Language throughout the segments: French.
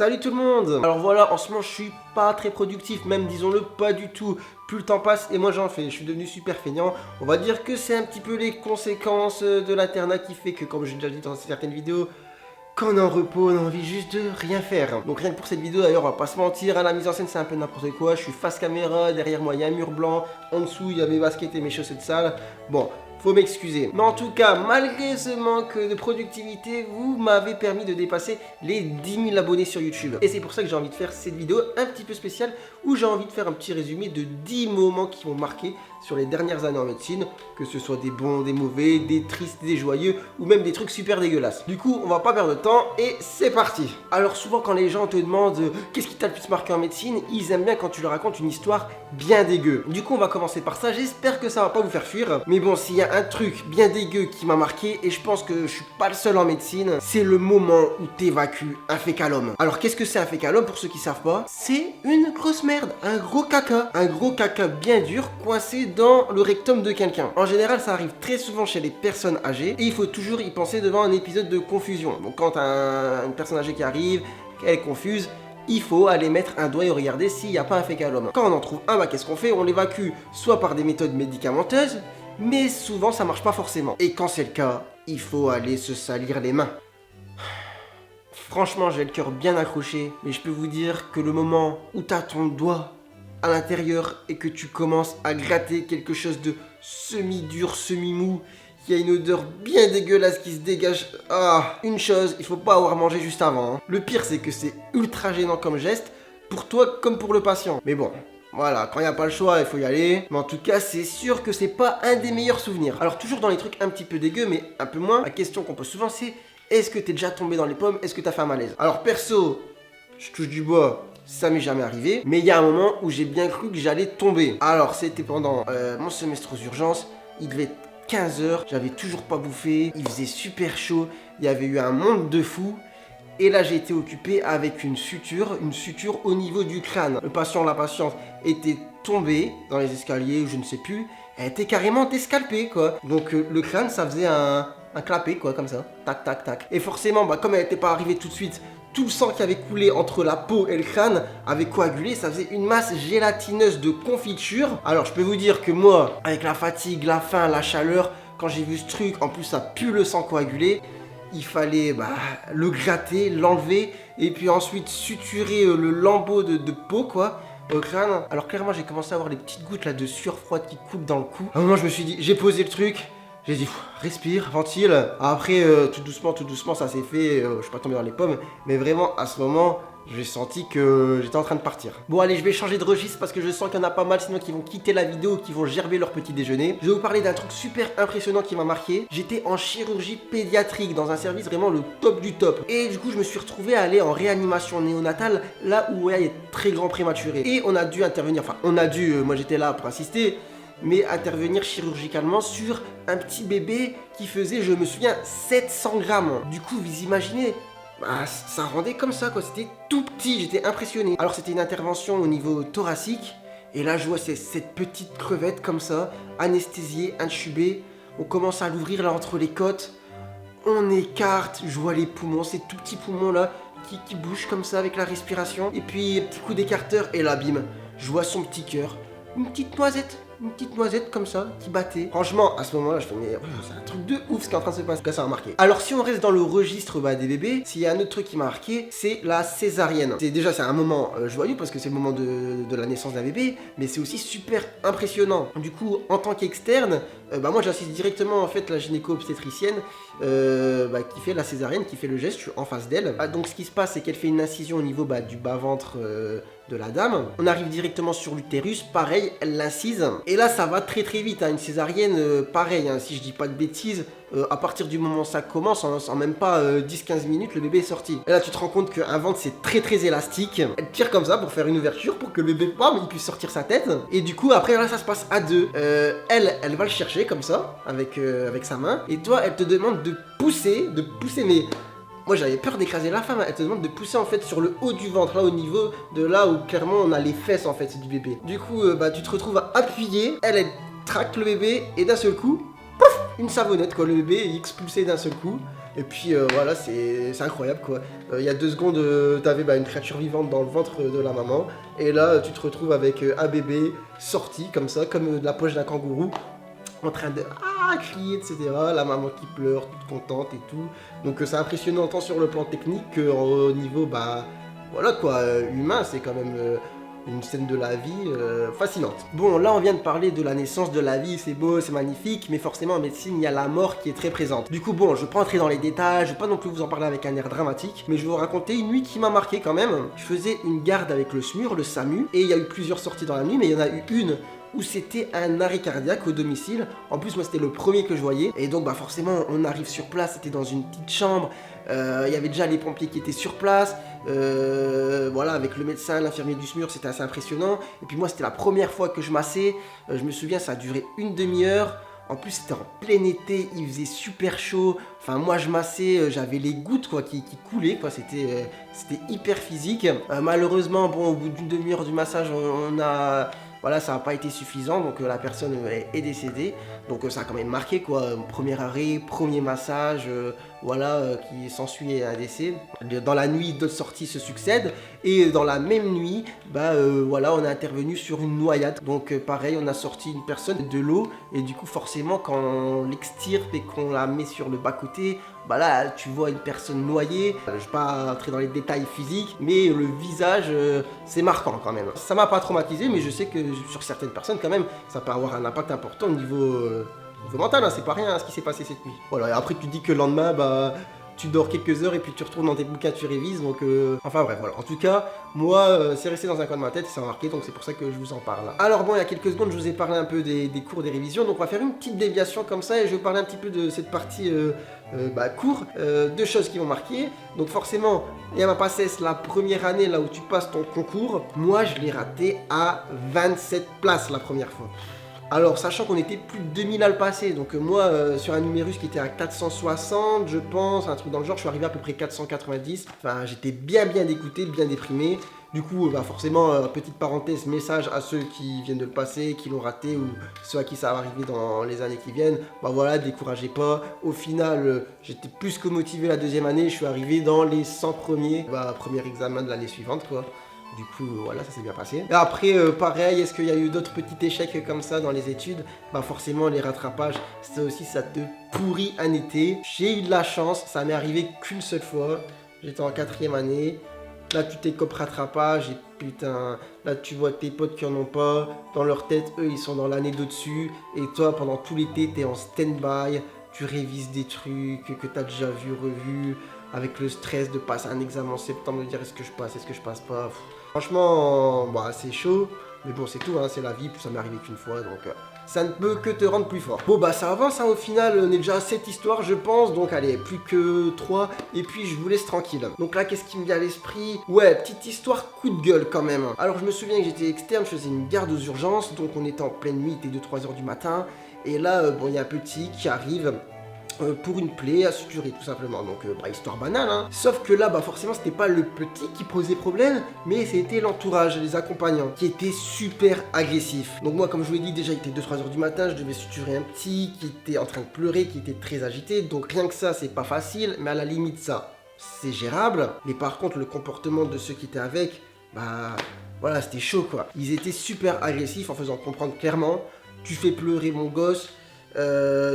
Salut tout le monde. Alors voilà, en ce moment je suis pas très productif, même disons-le pas du tout. Plus le temps passe et moi j'en fais, je suis devenu super feignant. On va dire que c'est un petit peu les conséquences de l'internat qui fait que, comme j'ai déjà dit dans certaines vidéos, quand on est en repos, on a envie juste de rien faire. Donc rien que pour cette vidéo d'ailleurs, on va pas se mentir, à la mise en scène c'est un peu n'importe quoi. Je suis face caméra, derrière moi il y a un mur blanc, en dessous il y a mes baskets et mes chaussettes sales. Bon, faut m'excuser. Mais en tout cas, malgré ce manque de productivité, vous m'avez permis de dépasser les 10 000 abonnés sur YouTube. Et c'est pour ça que j'ai envie de faire cette vidéo un petit peu spéciale où j'ai envie de faire un petit résumé de 10 moments qui m'ont marqué sur les dernières années en médecine, que ce soit des bons, des mauvais, des tristes, des joyeux ou même des trucs super dégueulasses. Du coup, on va pas perdre de temps et c'est parti. Alors souvent quand les gens te demandent qu'est-ce qui t'a le plus marqué en médecine, ils aiment bien quand tu leur racontes une histoire bien dégueu. Du coup, on va commencer par ça. J'espère que ça va pas vous faire fuir. Mais bon, s'il y a un truc bien dégueu qui m'a marqué, et je pense que je suis pas le seul en médecine, c'est le moment où t'évacues un fécalome. Alors qu'est-ce que c'est un fécalome pour ceux qui savent pas? C'est une grosse merde, un gros caca bien dur coincé dans le rectum de quelqu'un. En général, ça arrive très souvent chez les personnes âgées et il faut toujours y penser devant un épisode de confusion. Donc quand une personne âgée qui arrive, qu'elle est confuse, il faut aller mettre un doigt et regarder s'il n'y a pas un fécalome. Quand on en trouve un, qu'est-ce qu'on fait? On l'évacue soit par des méthodes médicamenteuses, mais souvent ça marche pas forcément. Et quand c'est le cas, il faut aller se salir les mains. Franchement, j'ai le cœur bien accroché, mais je peux vous dire que le moment où t'as ton doigt à l'intérieur et que tu commences à gratter quelque chose de semi-dur, semi-mou, il y a une odeur bien dégueulasse qui se dégage. Ah, une chose, il faut pas avoir mangé juste avant. Le pire, c'est que c'est ultra gênant comme geste, pour toi comme pour le patient. Mais bon, voilà, quand il n'y a pas le choix, il faut y aller. Mais en tout cas, c'est sûr que c'est pas un des meilleurs souvenirs. Alors toujours dans les trucs un petit peu dégueux, mais un peu moins, la question qu'on pose souvent c'est: est-ce que t'es déjà tombé dans les pommes? Est-ce que t'as fait un malaise? Alors perso, je touche du bois, ça m'est jamais arrivé, mais il y a un moment où j'ai bien cru que j'allais tomber. Alors c'était pendant mon semestre aux urgences, il devait être 15h, j'avais toujours pas bouffé, il faisait super chaud, il y avait eu un monde de fous. Et là j'ai été occupé avec une suture au niveau du crâne. Le patient, la patiente était tombée dans les escaliers, je ne sais plus, elle était carrément descalpée quoi. Donc le crâne ça faisait un clapet quoi, comme ça, tac tac tac. Et forcément, comme elle n'était pas arrivée tout de suite, tout le sang qui avait coulé entre la peau et le crâne avait coagulé, ça faisait une masse gélatineuse de confiture. Alors je peux vous dire que moi, avec la fatigue, la faim, la chaleur, quand j'ai vu ce truc, en plus ça pue le sang coagulé, il fallait le gratter, l'enlever et puis ensuite suturer le lambeau de peau quoi au crâne. Alors clairement j'ai commencé à avoir les petites gouttes là de sueur froide qui coulent dans le cou. À un moment je me suis dit, j'ai posé le truc, j'ai dit respire, ventile. Après tout doucement ça s'est fait, je suis pas tombé dans les pommes, mais vraiment à ce moment j'ai senti que j'étais en train de partir. Bon allez, je vais changer de registre parce que je sens qu'il y en a pas mal sinon qui vont quitter la vidéo, qui vont gerber leur petit déjeuner. Je vais vous parler d'un truc super impressionnant qui m'a marqué. J'étais en chirurgie pédiatrique dans un service vraiment le top du top. Et du coup je me suis retrouvé à aller en réanimation néonatale, là où il y a des très grands prématurés. Et on a dû intervenir, moi j'étais là pour assister, mais intervenir chirurgicalement sur un petit bébé qui faisait, je me souviens, 700 grammes. Du coup vous imaginez, ça rendait comme ça quoi, c'était tout petit, j'étais impressionné. Alors c'était une intervention au niveau thoracique, et là je vois cette petite crevette comme ça, anesthésiée, intubée, on commence à l'ouvrir là entre les côtes, on écarte, je vois les poumons, ces tout petits poumons là, qui bougent comme ça avec la respiration, et puis petit coup d'écarteur, et là bim, je vois son petit cœur, une petite noisette comme ça, qui battait. Franchement, à ce moment-là, je fais, mais c'est un truc de ouf ce qui est en train de se passer. Ça m'a marqué. Alors, si on reste dans le registre des bébés, s'il y a un autre truc qui m'a marqué, c'est la césarienne. C'est un moment joyeux parce que c'est le moment de la naissance d'un bébé, mais c'est aussi super impressionnant. Du coup, en tant qu'externe, moi j'assiste directement en fait la gynéco-obstétricienne qui fait la césarienne, qui fait le geste, je suis en face d'elle. Donc ce qui se passe, c'est qu'elle fait une incision au niveau du bas-ventre de la dame. On arrive directement sur l'utérus, pareil, elle l'incise. Et là, ça va très très vite, une césarienne, pareil, si je dis pas de bêtises, à partir du moment où ça commence, en même pas 10-15 minutes, le bébé est sorti. Et là, tu te rends compte qu'un ventre, c'est très très élastique. Elle tire comme ça pour faire une ouverture, pour que le bébé, il puisse sortir sa tête. Et du coup, après, là, ça se passe à deux. Elle va le chercher comme ça, avec sa main. Et toi, elle te demande de pousser, mais... Moi j'avais peur d'écraser la femme, elle te demande de pousser en fait sur le haut du ventre, là au niveau de là où clairement on a les fesses en fait du bébé. Du coup tu te retrouves à appuyer, elle traque le bébé et d'un seul coup, pouf, une savonnette quoi, le bébé est expulsé d'un seul coup. Et puis voilà, c'est incroyable quoi. Il y a 2 secondes, t'avais une créature vivante dans le ventre de la maman. Et là, tu te retrouves avec un bébé sorti comme ça, comme de la poche d'un kangourou, en train de crier, etc. La maman qui pleure, toute contente et tout. Donc c'est impressionnant tant sur le plan technique qu'au niveau, voilà quoi, humain, c'est quand même une scène de la vie fascinante. Bon, là on vient de parler de la naissance, de la vie, c'est beau, c'est magnifique, mais forcément en médecine, il y a la mort qui est très présente. Du coup, bon, je vais pas entrer dans les détails, je vais pas non plus vous en parler avec un air dramatique, mais je vais vous raconter une nuit qui m'a marqué quand même. Je faisais une garde avec le SMUR, le SAMU, et il y a eu plusieurs sorties dans la nuit, mais il y en a eu une où c'était un arrêt cardiaque au domicile. En plus, moi, c'était le premier que je voyais. Et donc, forcément, on arrive sur place, c'était dans une petite chambre. Il y avait déjà les pompiers qui étaient sur place. Voilà, avec le médecin, l'infirmier du SMUR, c'était assez impressionnant. Et puis moi, c'était la première fois que je massais. Je me souviens, ça a duré une demi-heure. En plus, c'était en plein été, il faisait super chaud. Enfin, moi, je massais, j'avais les gouttes quoi, qui coulaient. Quoi. C'était hyper physique. Malheureusement, bon, au bout d'une demi-heure du massage, voilà, ça n'a pas été suffisant, donc la personne est décédée. Donc ça a quand même marqué quoi, premier arrêt, premier massage, qui s'ensuit un décès. Dans la nuit, d'autres sorties se succèdent, et dans la même nuit, on est intervenu sur une noyade. Donc pareil, on a sorti une personne de l'eau, et du coup forcément quand on l'extirpe et qu'on la met sur le bas-côté, là tu vois une personne noyée. Je ne vais pas entrer dans les détails physiques, mais le visage c'est marquant quand même. Ça m'a pas traumatisé, mais je sais que sur certaines personnes quand même, ça peut avoir un impact important au niveau mental, hein. C'est pas rien ce qui s'est passé cette nuit. Voilà, et après tu dis que le lendemain, tu dors quelques heures et puis tu retournes dans tes bouquins, tu révises, donc enfin bref, voilà. En tout cas, moi, c'est resté dans un coin de ma tête, ça m'a marqué, donc c'est pour ça que je vous en parle. Alors bon, il y a quelques secondes, je vous ai parlé un peu des cours, des révisions, donc on va faire une petite déviation comme ça, et je vais vous parler un petit peu de cette partie cours, deux choses qui m'ont marqué. Donc forcément, il y a ma PACES, la première année, là où tu passes ton concours, moi je l'ai raté à 27 places la première fois. Alors, sachant qu'on était plus de 2000 à le passer, donc moi, sur un numérus qui était à 460, je pense, un truc dans le genre, je suis arrivé à peu près 490. Enfin, j'étais bien dégoûté, bien déprimé. Du coup, forcément, petite parenthèse, message à ceux qui viennent de le passer, qui l'ont raté, ou ceux à qui ça va arriver dans les années qui viennent. Voilà, découragez pas. Au final, j'étais plus que motivé la deuxième année, je suis arrivé dans les 100 premiers. Premier examen de l'année suivante, quoi. Du coup, voilà, ça s'est bien passé. Et après, pareil, est-ce qu'il y a eu d'autres petits échecs comme ça dans les études? Forcément, les rattrapages, ça aussi, ça te pourrit un été. J'ai eu de la chance, ça m'est arrivé qu'une seule fois. J'étais en 4e année. Là, tu t'écopes rattrapage et putain, là, tu vois tes potes qui en ont pas. Dans leur tête, eux, ils sont dans l'année d'au-dessus. Et toi, pendant tout l'été, t'es en stand-by. Tu révises des trucs que t'as déjà vu, revu. Avec le stress de passer un examen en septembre, de dire est-ce que je passe pas. Franchement, c'est chaud, mais bon, c'est tout, hein, c'est la vie, puis ça m'est arrivé qu'une fois, donc ça ne peut que te rendre plus fort. Bon, ça avance, hein, au final, on est déjà à 7 histoires, je pense, donc allez, plus que 3, et puis je vous laisse tranquille. Donc là, qu'est-ce qui me vient à l'esprit? Ouais, petite histoire coup de gueule quand même. Alors, je me souviens que j'étais externe, je faisais une garde aux urgences, donc on était en pleine nuit, il était 2-3 heures du matin, et là, il y a un petit qui arrive pour une plaie à suturer tout simplement, donc histoire banale, hein. Sauf que là forcément c'était pas le petit qui posait problème, mais c'était l'entourage, les accompagnants qui étaient super agressifs. Donc moi, comme je vous l'ai dit, déjà il était 2-3 heures du matin, je devais suturer un petit qui était en train de pleurer, qui était très agité, donc rien que ça c'est pas facile, mais à la limite ça c'est gérable. Mais par contre le comportement de ceux qui étaient avec, voilà, c'était chaud quoi. Ils étaient super agressifs en faisant comprendre clairement, tu fais pleurer mon gosse,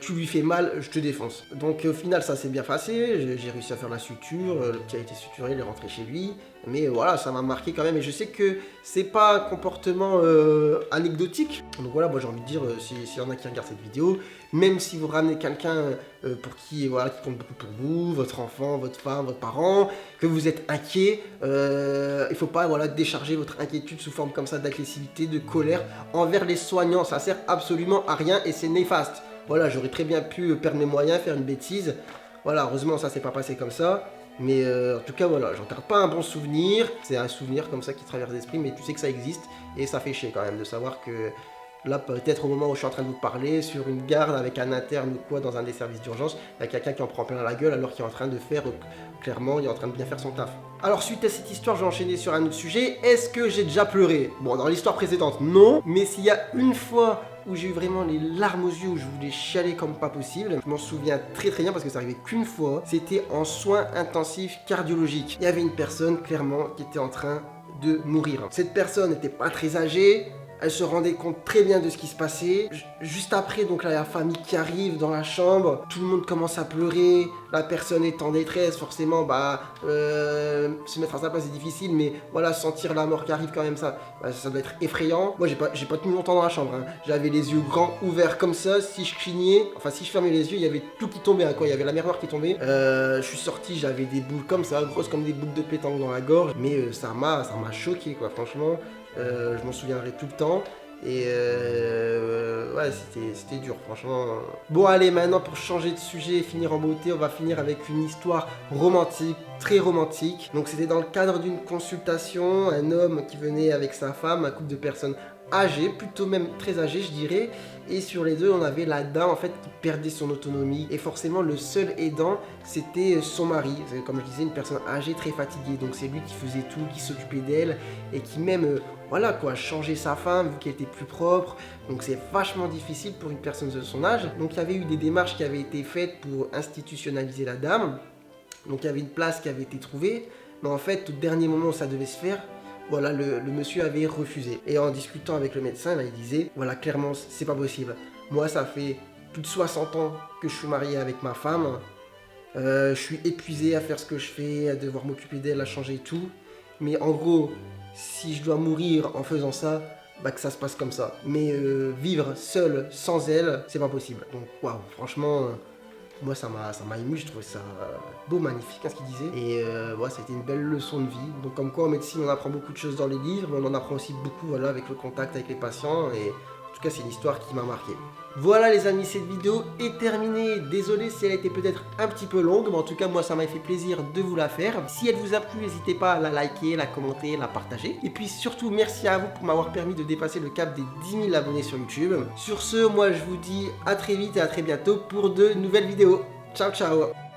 tu lui fais mal, je te défonce. Donc au final ça s'est bien passé, j'ai réussi à faire la suture, le petit a été suturé, il est rentré chez lui, mais voilà, ça m'a marqué quand même, et je sais que c'est pas un comportement anecdotique. Donc voilà, moi j'ai envie de dire, s'il y en a qui regardent cette vidéo, même si vous ramenez quelqu'un pour qui compte beaucoup pour vous, votre enfant, votre femme, votre parent, que vous êtes inquiet, il faut pas décharger votre inquiétude sous forme comme ça d'agressivité, de colère envers les soignants, ça sert absolument à rien et c'est néfaste. Voilà, j'aurais très bien pu perdre mes moyens, faire une bêtise. Voilà, heureusement ça s'est pas passé comme ça. Mais en tout cas, voilà, j'en garde pas un bon souvenir. C'est un souvenir comme ça qui traverse l'esprit, mais tu sais que ça existe. Et ça fait chier quand même de savoir que Là, peut-être au moment où je suis en train de vous parler, sur une garde avec un interne ou quoi, dans un des services d'urgence, il y a quelqu'un qui en prend plein la gueule alors qu'il est en train de faire, clairement, il est en train de bien faire son taf. Alors suite à cette histoire, je vais enchaîner sur un autre sujet. Est-ce que j'ai déjà pleuré? Bon, dans l'histoire précédente, non. Mais s'il y a une fois où j'ai eu vraiment les larmes aux yeux, où je voulais chialer comme pas possible, je m'en souviens très très bien parce que ça arrivait qu'une fois, c'était en soins intensifs cardiologiques. Il y avait une personne, clairement, qui était en train de mourir. Cette personne n'était pas très âgée, elle se rendait compte très bien de ce qui se passait. Juste après, donc là, la famille qui arrive dans la chambre, tout le monde commence à pleurer, la personne est en détresse, forcément, se mettre à sa place c'est difficile, mais voilà, sentir la mort qui arrive quand même, ça doit être effrayant. Moi, j'ai pas tenu longtemps dans la chambre, hein. J'avais les yeux grands ouverts comme ça, si je clignais, enfin si je fermais les yeux, il y avait tout qui tombait, hein, quoi. Il y avait la mer Noire qui tombait. Je suis sorti, j'avais des boules comme ça, grosses comme des boules de pétanque dans la gorge, mais ça m'a choqué, quoi, franchement. Je m'en souviendrai tout le temps. Et ouais, c'était dur, franchement. Bon, allez, maintenant pour changer de sujet et finir en beauté, on va finir avec une histoire romantique, très romantique. Donc, c'était dans le cadre d'une consultation, un homme qui venait avec sa femme, un couple de personnes âgées, plutôt même très âgées, je dirais. Et sur les deux, on avait la dame en fait qui perdait son autonomie. Et forcément, le seul aidant, c'était son mari. Comme je disais, une personne âgée, très fatiguée. Donc, c'est lui qui faisait tout, qui s'occupait d'elle et qui même voilà quoi, changer sa femme vu qu'elle était plus propre. Donc c'est vachement difficile pour une personne de son âge. Donc il y avait eu des démarches qui avaient été faites pour institutionnaliser la dame. Donc il y avait une place qui avait été trouvée. Mais en fait, au dernier moment où ça devait se faire, voilà, le monsieur avait refusé. Et en discutant avec le médecin, il disait, voilà, clairement, c'est pas possible. Moi, ça fait plus de 60 ans que je suis marié avec ma femme. Je suis épuisé à faire ce que je fais, à devoir m'occuper d'elle, à changer tout. Mais en gros, si je dois mourir en faisant ça, que ça se passe comme ça. Mais vivre seul, sans elle, c'est pas possible. Donc waouh, franchement, moi ça m'a ému, je trouvais ça beau, magnifique, hein, ce qu'il disait. Et ouais, ça a été une belle leçon de vie. Donc comme quoi en médecine, on apprend beaucoup de choses dans les livres, mais on en apprend aussi beaucoup, voilà, avec le contact avec les patients. Et en tout cas, c'est une histoire qui m'a marqué. Voilà les amis, cette vidéo est terminée. Désolé si elle était peut-être un petit peu longue, mais en tout cas moi ça m'a fait plaisir de vous la faire. Si elle vous a plu, n'hésitez pas à la liker, la commenter, la partager. Et puis surtout merci à vous pour m'avoir permis de dépasser le cap des 10 000 abonnés sur YouTube. Sur ce, moi je vous dis à très vite et à très bientôt pour de nouvelles vidéos. Ciao ciao.